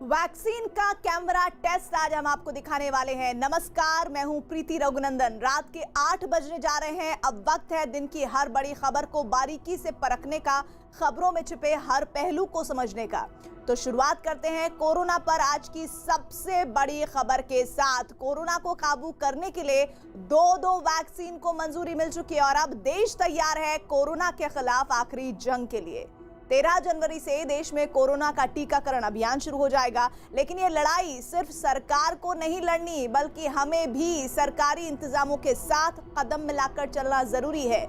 Vaccine का camera test आज हम आपको दिखाने वाले हैं। नमस्कार, मैं हूं प्रीति रघुनंदन। रात के 8 बजने जा रहे हैं। अब वक्त है दिन की हर बड़ी खबर को बारीकी से परखने का, खबरों में छिपे हर पहलू को समझने का। तो शुरुआत करते हैं कोरोना पर आज की सबसे बड़ी खबर के साथ। कोरोना को काबू करने के लिए दो वैक्सीन को मंजूरी मिल चुकी है और अब देश तैयार है कोरोना के खिलाफ आखिरी जंग के लिए। 13 जनवरी से देश में कोरोना का टीकाकरण अभियान शुरू हो जाएगा, लेकिन ये लड़ाई सिर्फ सरकार को नहीं लड़नी, बल्कि हमें भी सरकारी इंतजामों के साथ कदम मिलाकर चलना जरूरी है।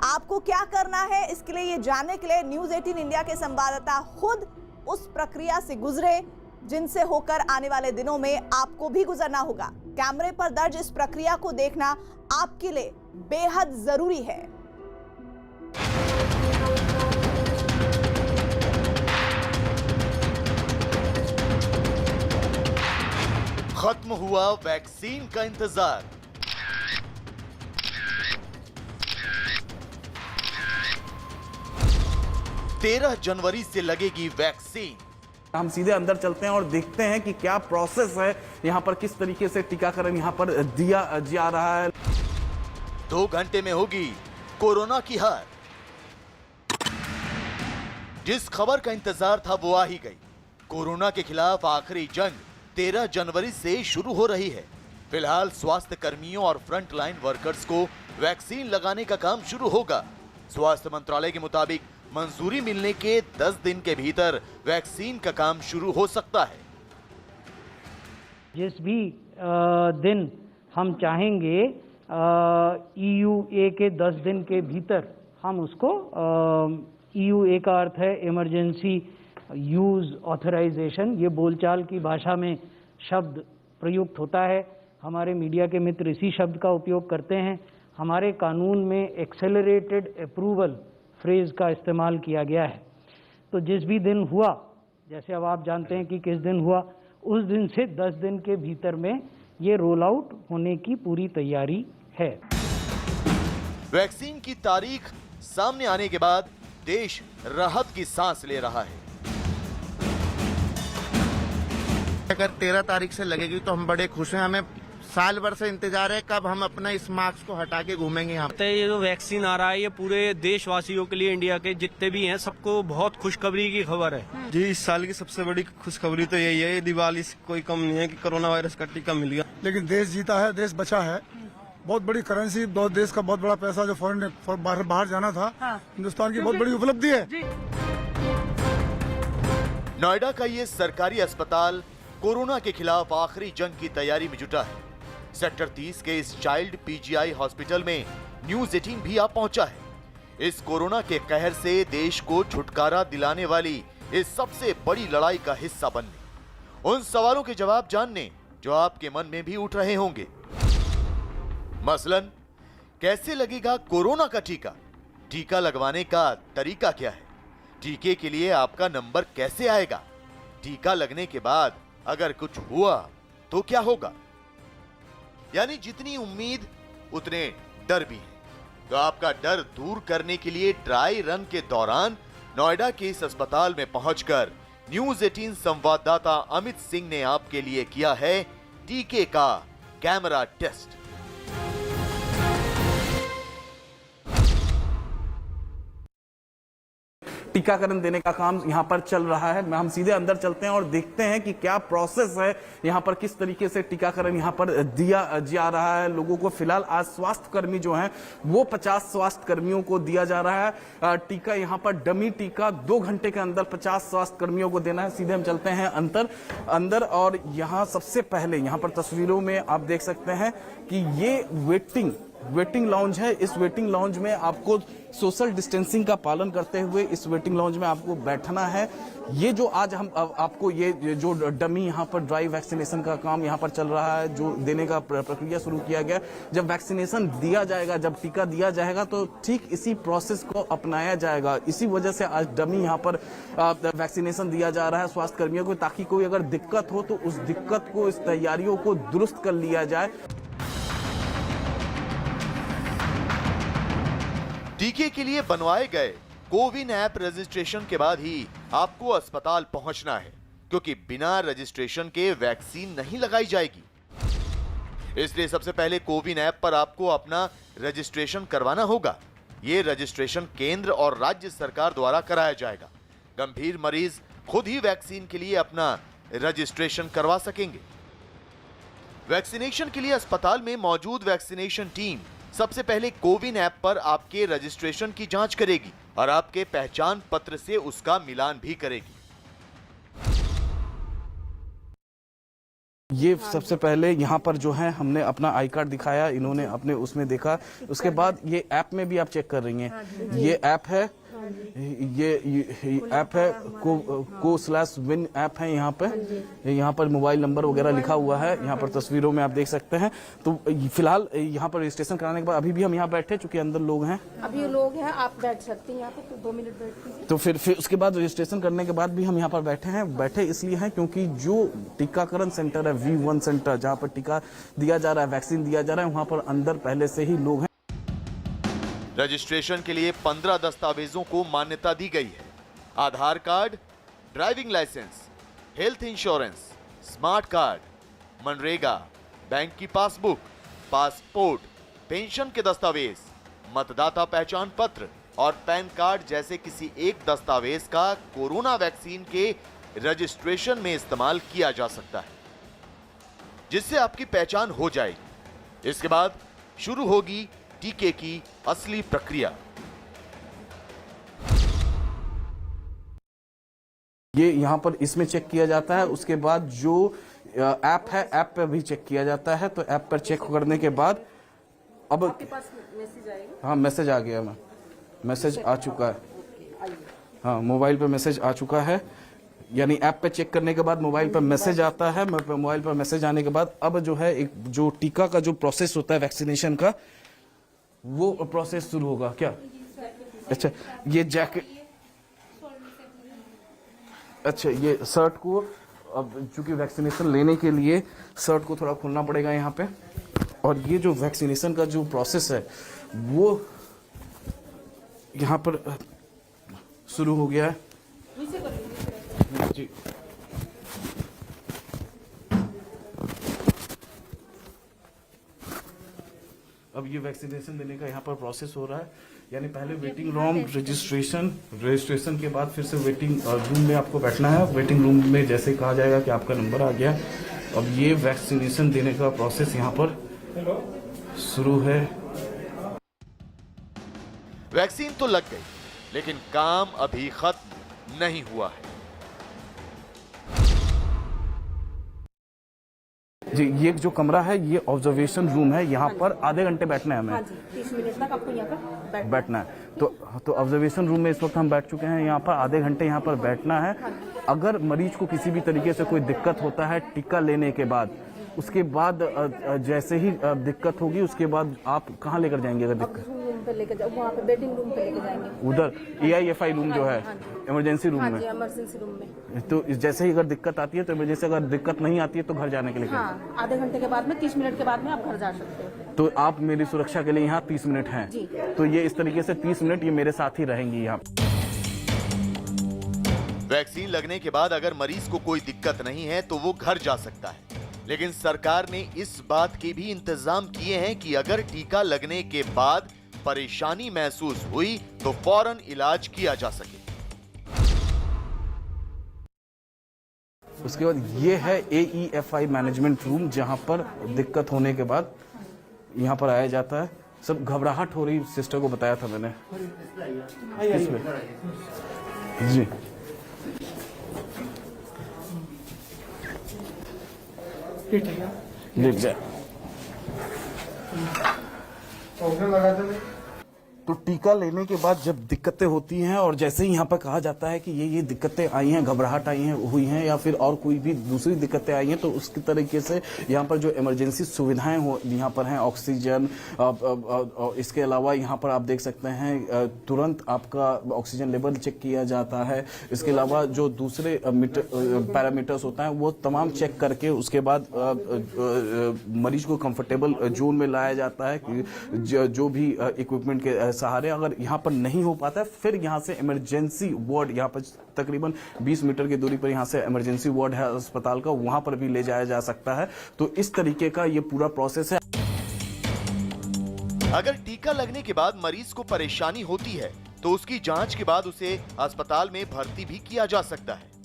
आपको क्या करना है, इसके लिए ये जानने के लिए न्यूज़ 18 इंडिया के संवाददाता खुद उस प्रक्रिया से गुजरे जिनसे होकर आने वाले दिनों में आपको भी गुजरना होगा। कैमरे पर दर्ज इस प्रक्रिया को देखना आपके लिए बेहद जरूरी है। खत्म हुआ वैक्सीन का इंतजार। तेरह जनवरी से लगेगी वैक्सीन। हम सीधे अंदर चलते हैं और देखते हैं कि क्या प्रोसेस है यहाँ पर, किस तरीके से टीकाकरण यहाँ पर दिया जा रहा है। 2 घंटे में होगी कोरोना की हार। जिस खबर का इंतजार था वो आ ही गई। कोरोना के खिलाफ आखिरी जंग 13 जनवरी से शुरू हो रही है। फिलहाल स्वास्थ्य कर्मियों और फ्रंट लाइन वर्कर्स को वैक्सीन लगाने का काम शुरू होगा। स्वास्थ्य मंत्रालय के मुताबिक मंजूरी मिलने के 10 दिन के भीतर वैक्सीन का काम शुरू हो सकता है। जिस भी दिन हम चाहेंगे EUA के 10 दिन के भीतर हम उसको EUA का अर्थ है इमरजेंसी यूज ऑथराइजेशन, ये बोलचाल की भाषा में शब्द प्रयुक्त होता है। हमारे मीडिया के मित्र इसी शब्द का उपयोग करते हैं। हमारे कानून में एक्सेलरेटेड अप्रूवल फ्रेज का इस्तेमाल किया गया है। तो जिस भी दिन हुआ, जैसे अब आप जानते हैं कि किस दिन हुआ, उस दिन से 10 दिन के भीतर में ये रोल आउट होने की पूरी तैयारी है। वैक्सीन की तारीख सामने आने के बाद देश राहत की सांस ले रहा है। अगर 13 तारीख से लगेगी तो हम बड़े खुश हैं। हमें साल भर से इंतजार है कब हम अपना इस मास्क को हटा के घूमेंगे यहाँ पे। ये जो वैक्सीन आ रहा है ये पूरे देशवासियों के लिए, इंडिया के जितने भी हैं सबको बहुत खुशखबरी की खबर है। जी, इस साल की सबसे बड़ी खुशखबरी तो यही है, दिवाली से कोई कम नहीं है कि कोरोना वायरस का टीका मिल गया। लेकिन देश जीता है, देश बचा है। बहुत बड़ी करेंसी, देश का बहुत बड़ा पैसा जो फॉरेन बाहर जाना था, हिंदुस्तान की बहुत बड़ी उपलब्धि है। नोएडा का ये सरकारी अस्पताल कोरोना के खिलाफ आखिरी जंग की तैयारी में जुटा है। सेक्टर 30 के इस चाइल्ड PGI हॉस्पिटल में न्यूज़ 18 भी आ पहुंचा है। इस कोरोना के कहर से देश को छुटकारा दिलाने वाली इस सबसे बड़ी लड़ाई का हिस्सा बनने, उन सवालों के जवाब जानने जो आपके मन में भी उठ रहे होंगे। मसलन, कैसे लगेगा कोरोना का टीका? टीका लगवाने का तरीका क्या है? टीके के लिए आपका नंबर कैसे आएगा? टीका लगने के बाद अगर कुछ हुआ तो क्या होगा? यानी जितनी उम्मीद उतने डर भी हैं। तो आपका डर दूर करने के लिए ड्राई रन के दौरान नोएडा के इस अस्पताल में पहुंचकर न्यूज़ 18 संवाददाता अमित सिंह ने आपके लिए किया है टीके का कैमरा टेस्ट। टीकाकरण देने का काम यहाँ पर चल रहा है। हम सीधे अंदर चलते हैं और देखते हैं कि क्या प्रोसेस है यहाँ पर, किस तरीके से टीकाकरण यहाँ पर दिया जा रहा है लोगों को। फिलहाल आज स्वास्थ्य कर्मी जो हैं वो 50 स्वास्थ्य कर्मियों को दिया जा रहा है टीका। यहाँ पर डमी टीका 2 घंटे के अंदर 50 स्वास्थ्य कर्मियों को देना है। सीधे हम चलते हैं अंदर और यहाँ सबसे पहले यहाँ पर तस्वीरों में आप देख सकते हैं कि ये वेटिंग लाउंज है। इस वेटिंग लाउंज में आपको सोशल डिस्टेंसिंग का पालन करते हुए इस वेटिंग लाउंज में आपको बैठना है। ये जो आज हम आपको ये जो डमी यहाँ पर ड्राई वैक्सीनेशन का काम यहाँ पर चल रहा है, जो देने का प्रक्रिया शुरू किया गया। जब वैक्सीनेशन दिया जाएगा, जब टीका दिया जाएगा तो ठीक इसी प्रोसेस को अपनाया जाएगा। इसी वजह से आज डमी यहाँ पर वैक्सीनेशन दिया जा रहा है स्वास्थ्य कर्मियों को, ताकि कोई अगर दिक्कत हो तो उस दिक्कत को, इस तैयारियों को दुरुस्त कर लिया जाए। टीके के लिए बनवाए गए कोविन ऐप रजिस्ट्रेशन के बाद ही आपको अस्पताल पहुंचना है। क्योंकि बिना रजिस्ट्रेशन के वैक्सीन नहीं लगाई जाएगी। इसलिए सबसे पहले कोविन ऐप पर आपको अपना रजिस्ट्रेशन करवाना होगा। ये रजिस्ट्रेशन केंद्र और राज्य सरकार द्वारा कराया जाएगा। गंभीर मरीज खुद ही वैक्सीन के लिए अपना रजिस्ट्रेशन करवा सकेंगे। वैक्सीनेशन के लिए अस्पताल में मौजूद वैक्सीनेशन टीम सबसे पहले कोविन ऐप पर आपके रजिस्ट्रेशन की जांच करेगी और आपके पहचान पत्र से उसका मिलान भी करेगी। ये सबसे पहले यहाँ पर जो है हमने अपना आई कार्ड दिखाया, इन्होंने अपने उसमें देखा। उसके बाद ये ऐप में भी आप चेक कर रही हैं, ये ऐप है, ये ऐप है को/विन ऐप है। यहाँ पर मोबाइल नंबर वगैरह लिखा हुआ है, यहाँ पर तस्वीरों में आप देख सकते हैं। तो फिलहाल यहाँ पर रजिस्ट्रेशन कराने के बाद अभी भी हम यहाँ बैठे, चूंकि अंदर लोग हैं, अभी लोग हैं, आप बैठ सकते हैं यहाँ पे, तो 2 मिनट बैठते हैं। तो फिर उसके बाद रजिस्ट्रेशन करने के बाद भी हम यहाँ पर बैठे इसलिए हैं क्योंकि जो टीकाकरण सेंटर है V1 सेंटर, जहाँ पर टीका दिया जा रहा है, वैक्सीन दिया जा रहा है, वहाँ पर अंदर पहले से ही लोग हैं। रजिस्ट्रेशन के लिए 15 दस्तावेजों को मान्यता दी गई है। Aadhaar card, driving licence, health insurance, smart card, MNREGA, bank की पासबुक, पासपोर्ट, पेंशन के दस्तावेज, मतदाता पहचान पत्र और पैन कार्ड जैसे किसी एक दस्तावेज का कोरोना वैक्सीन के रजिस्ट्रेशन में इस्तेमाल किया जा सकता है, जिससे आपकी पहचान हो जाएगी। इसके बाद शुरू होगी टीके की असली प्रक्रिया। ये यहाँ पर इसमें चेक किया जाता है। उसके बाद जो ऐप है, ऐप पे भी चेक किया जाता है। तो ऐप पर चेक करने के बाद अब आपके पास मैसेज आएगा? हाँ, मैसेज आ गया, मैसेज आ चुका है। हाँ, मोबाइल पे मैसेज आ चुका है। यानी ऐप पे चेक करने के बाद मोबाइल पर मैसेज आता है। मोबाइल पर मैसेज आने के बाद अब जो है एक जो टीका का जो प्रोसेस होता है वैक्सीनेशन का, वो प्रोसेस शुरू होगा। क्या? अच्छा, ये जैकेट, अच्छा ये शर्ट को, अब चूंकि वैक्सीनेशन लेने के लिए शर्ट को थोड़ा खोलना पड़ेगा यहाँ पे। और ये जो वैक्सीनेशन का जो प्रोसेस है वो यहाँ पर शुरू हो गया है जी। अब ये वैक्सीनेशन देने का यहाँ पर प्रोसेस हो रहा है। यानी पहले वेटिंग रूम, रजिस्ट्रेशन के बाद फिर से वेटिंग रूम में आपको बैठना है। वेटिंग रूम में जैसे कहा जाएगा कि आपका नंबर आ गया, अब ये वैक्सीनेशन देने का प्रोसेस यहाँ पर शुरू है। वैक्सीन तो लग गई, लेकिन काम अभी खत्म नहीं हुआ है। जी, ये जो कमरा है ये ऑब्जर्वेशन रूम है। यहाँ पर आधे घंटे बैठना है हमें। हाँ जी, 30 मिनट तक आपको यहाँ पर बैठना है। तो ऑब्जर्वेशन रूम में इस वक्त हम बैठ चुके हैं। यहाँ पर आधे घंटे यहाँ पर बैठना है। अगर मरीज को किसी भी तरीके से कोई दिक्कत होता है टीका लेने के बाद, उसके बाद जैसे ही दिक्कत होगी उसके बाद आप कहाँ लेकर जाएंगे? अगर दिक्कत रूम पे लेकर जाओ, वहाँ पे वेटिंग रूम पे लेकर जाएंगे, उधर AIFI रूम जो है, इमरजेंसी रूम में। इमरजेंसी रूम में। तो जैसे ही अगर दिक्कत आती है तो इमरजेंसी, अगर दिक्कत नहीं आती है तो घर जाने के लिए हाँ, आधे घंटे के बाद में, 30 मिनट के बाद में आप घर जा सकते हो। तो आप मेरी सुरक्षा के लिए यहाँ 30 मिनट हैं। जी। तो ये इस तरीके से 30 मिनट ये मेरे साथ ही रहेंगी यहाँ। वैक्सीन लगने के बाद अगर मरीज को कोई दिक्कत नहीं है तो वो घर जा सकता है, लेकिन सरकार ने इस बात के भी इंतजाम किए हैं कि अगर टीका लगने के बाद परेशानी महसूस हुई तो फौरन इलाज किया जा सके। उसके बाद ये है AEFI मैनेजमेंट रूम, जहां पर दिक्कत होने के बाद यहाँ पर आया जाता है। सब घबराहट हो रही, सिस्टर को बताया था मैंने। इसमें जी लिख जाए। तो टीका लेने के बाद जब दिक्कतें होती हैं और जैसे ही यहाँ पर कहा जाता है कि ये दिक्कतें आई हैं, घबराहट हुई हैं या फिर और कोई भी दूसरी दिक्कतें आई हैं, तो उसकी तरीके से यहाँ पर जो इमरजेंसी सुविधाएं यहाँ पर हैं, ऑक्सीजन, इसके अलावा यहाँ पर आप देख सकते हैं तुरंत आपका ऑक्सीजन लेवल चेक किया जाता है। इसके अलावा जो दूसरे पैरामीटर्स होता है वो तमाम चेक करके उसके बाद मरीज को कंफर्टेबल जोन में लाया जाता है। जो भी इक्विपमेंट के सहारे अगर यहाँ पर नहीं हो पाता है, फिर यहाँ से इमरजेंसी वार्ड, यहाँ पर तकरीबन 20 मीटर की दूरी पर यहाँ से इमरजेंसी वार्ड है अस्पताल का, वहां पर भी ले जाया जा सकता है। तो इस तरीके का ये पूरा प्रोसेस है। अगर टीका लगने के बाद मरीज को परेशानी होती है तो उसकी जांच के बाद उसे अस्पताल में भर्ती भी किया जा सकता है।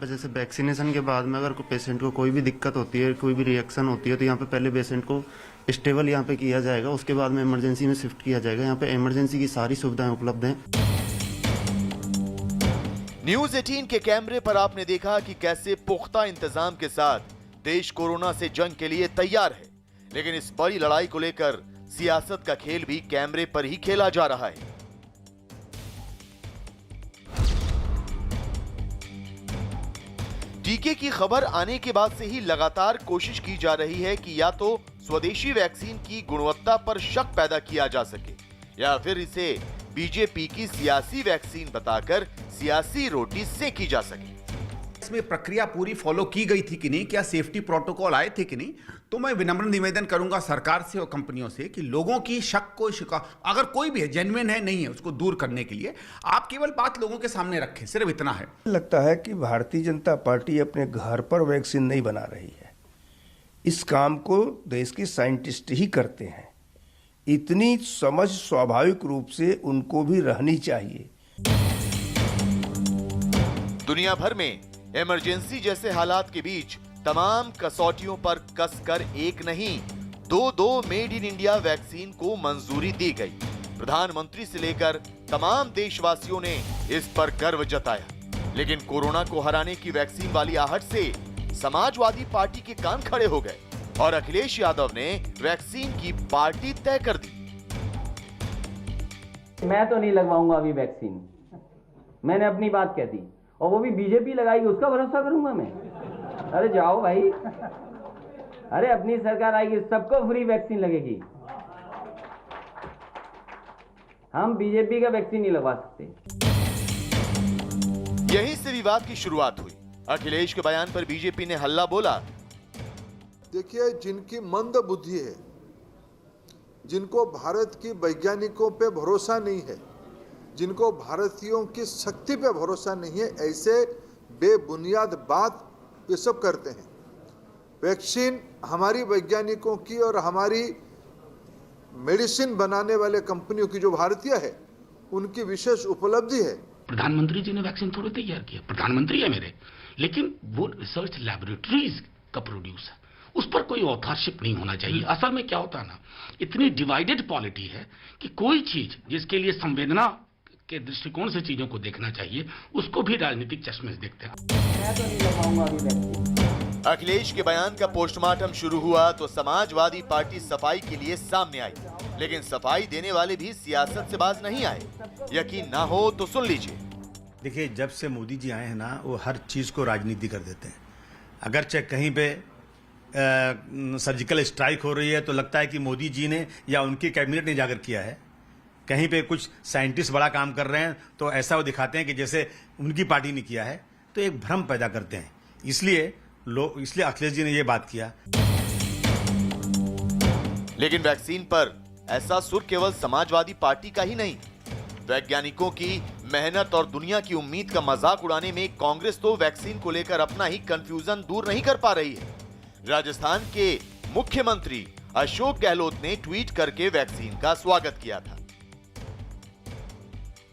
जैसे वैक्सीनेशन के बाद में अगर पेशेंट को कोई भी दिक्कत होती है, कोई भी रिएक्शन होती है, तो यहाँ पे पहले पेशेंट को स्टेबल यहाँ पे किया जाएगा, उसके बाद में इमरजेंसी में शिफ्ट किया जाएगा। यहाँ पे इमरजेंसी की सारी सुविधाएं उपलब्ध हैं। न्यूज 18 के कैमरे पर आपने देखा कि कैसे पुख्ता इंतजाम के साथ देश कोरोना से जंग के लिए तैयार है, लेकिन इस बड़ी लड़ाई को लेकर सियासत का खेल भी कैमरे पर ही खेला जा रहा है। टीके की खबर आने के बाद से ही लगातार कोशिश की जा रही है कि या तो स्वदेशी वैक्सीन की गुणवत्ता पर शक पैदा किया जा सके या फिर इसे बीजेपी की सियासी वैक्सीन बताकर सियासी रोटी सेकी जा सके। इसमें प्रक्रिया पूरी फॉलो की गई थी कि नहीं, क्या सेफ्टी प्रोटोकॉल आए थे कि नहीं। तो मैं विनम्र निवेदन करूंगा सरकार से और कंपनियों से कि लोगों की शक को अगर कोई भी है, जेन्युइन है नहीं है, उसको दूर करने के लिए आप केवल बात लोगों के सामने रखें, सिर्फ इतना है। लगता है कि भारतीय जनता पार्टी अपने घर पर वैक्सीन नहीं बना रही है, इस काम को देश के साइंटिस्ट ही करते हैं। इतनी समझ स्वाभाविक रूप से उनको भी रहनी चाहिए। दुनिया भर में इमरजेंसी जैसे हालात के बीच तमाम कसौटियों पर कसकर एक नहीं दो मेड इन इंडिया वैक्सीन को मंजूरी दी गई। प्रधानमंत्री से लेकर तमाम देशवासियों ने इस पर गर्व जताया, लेकिन कोरोना को हराने की वैक्सीन वाली आहट से समाजवादी पार्टी के कान खड़े हो गए और अखिलेश यादव ने वैक्सीन की पार्टी तय कर दी। मैं तो नहीं लगवाऊंगा अभी वैक्सीन, मैंने अपनी बात कह दी, और वो भी बीजेपी लगाएगी उसका भरोसा करूंगा मैं? अरे जाओ भाई, अरे अपनी सरकार आएगी सबको फ्री वैक्सीन लगेगी, हम बीजेपी का वैक्सीन नहीं लगवा सकते। यहीं से विवाद की शुरुआत हुई। अखिलेश के बयान पर बीजेपी ने हल्ला बोला। देखिए, जिनकी मंद बुद्धि है, जिनको भारत की वैज्ञानिकों पे भरोसा नहीं है, जिनको भारतीयों की शक्ति पे भरोसा नहीं है, ऐसे बेबुनियाद बात ये सब करते हैं। वैक्सीन हमारी वैज्ञानिकों की और हमारी मेडिसिन बनाने वाले कंपनियों की जो भारतीय है उनकी विशेष उपलब्धि है। प्रधानमंत्री जी ने वैक्सीन थोड़ी तैयार किया, प्रधानमंत्री है मेरे, लेकिन वो रिसर्च लैबोरेटरीज का प्रोड्यूस है, उस पर कोई ऑथरशिप नहीं होना चाहिए। असल में क्या होता है ना, इतनी डिवाइडेड पॉलिटी है कि कोई चीज जिसके लिए संवेदना के दृष्टिकोण से चीजों को देखना चाहिए, उसको भी राजनीतिक चश्मे से देखते हैं। मैं तो नहीं लगवाऊंगा अभी वैक्सीन। अखिलेश के बयान का पोस्टमार्टम शुरू हुआ तो समाजवादी पार्टी सफाई के लिए सामने आई, लेकिन सफाई देने वाले भी सियासत से बाज नहीं आए। यकीन ना हो तो सुन लीजिए। देखिए, जब से मोदी जी आए हैं ना, वो हर चीज को राजनीति कर देते हैं। अगर चाहे कहीं पे सर्जिकल स्ट्राइक हो रही है तो लगता है कि मोदी जी ने या उनकी कैबिनेट ने जाकर किया है। कहीं पे कुछ साइंटिस्ट बड़ा काम कर रहे हैं तो ऐसा वो दिखाते हैं कि जैसे उनकी पार्टी ने किया है, तो एक भ्रम पैदा करते हैं। इसलिए अखिलेश जी ने ये बात किया। लेकिन वैक्सीन पर ऐसा सुर केवल समाजवादी पार्टी का ही नहीं, वैज्ञानिकों की मेहनत और दुनिया की उम्मीद का मजाक उड़ाने में कांग्रेस तो वैक्सीन को लेकर अपना ही कंफ्यूजन दूर नहीं कर पा रही है। राजस्थान के मुख्यमंत्री अशोक गहलोत ने ट्वीट करके वैक्सीन का स्वागत किया था।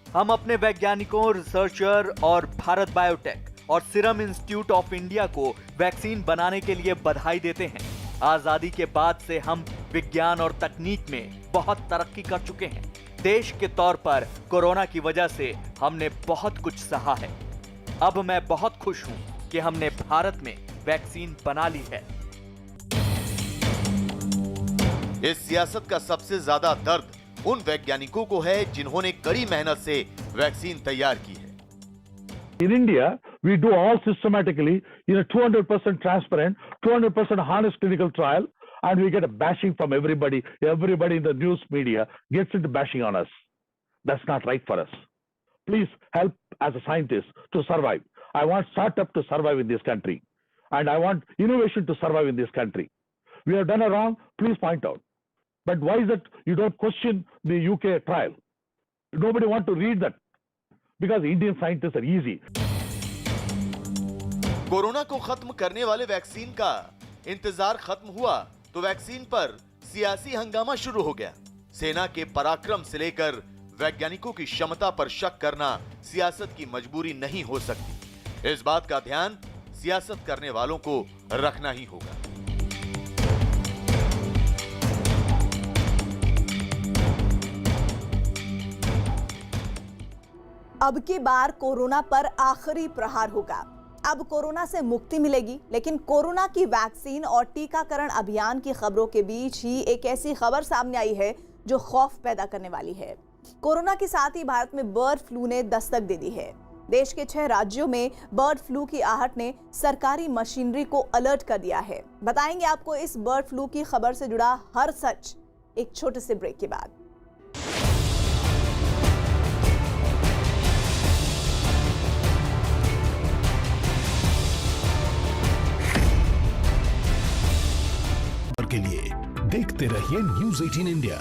हम अपने वैज्ञानिकों, रिसर्चर और भारत बायोटेक और सीरम इंस्टीट्यूट ऑफ इंडिया को वैक्सीन बनाने के लिए बधाई देते हैं। आजादी के बाद से हम विज्ञान और तकनीक में बहुत तरक्की कर चुके हैं। देश के तौर पर कोरोना की वजह से हमने बहुत कुछ सहा है। अब मैं बहुत खुश हूं कि हमने भारत में वैक्सीन बना ली है। इस सियासत का सबसे ज्यादा दर्द उन वैज्ञानिकों को है जिन्होंने कड़ी मेहनत से वैक्सीन तैयार की है। In India, we do all systematically, 200% transparent, 200% honest clinical trial, and we get a bashing from everybody. Everybody in the news media gets into bashing on us. That's not right for us. Please help as a scientist to survive. I want startup to survive in this country, and I want innovation to survive in this country. We have done a wrong, please point out. But why is it you don't question the UK trial? Nobody want to read that because Indian scientists are easy. Corona को खत्म करने वाले vaccine का इंतजार खत्म हुआ तो vaccine पर सियासी हंगामा शुरू हो गया। सेना के पराक्रम से लेकर वैज्ञानिकों की क्षमता पर शक करना सियासत की मजबूरी नहीं हो सकती। इस बात का ध्यान सियासत करने वालों को रखना ही होगा। अब की बार कोरोना पर आखिरी प्रहार होगा। अब कोरोना से मुक्ति मिलेगी, लेकिन कोरोना की वैक्सीन और टीकाकरण अभियान की खबरों के बीच ही एक ऐसी खबर सामने आई है जो खौफ पैदा करने वाली है। कोरोना के साथ ही भारत में बर्ड फ्लू ने दस्तक दे दी है। देश के 6 राज्यों में बर्ड फ्लू की आहट ने सरकारी मशीनरी को अलर्ट कर दिया है। बताएंगे आपको इस बर्ड फ्लू की खबर से जुड़ा हर सच एक छोटे से ब्रेक के बाद। के लिए देखते रहिए न्यूज़ 18 इंडिया।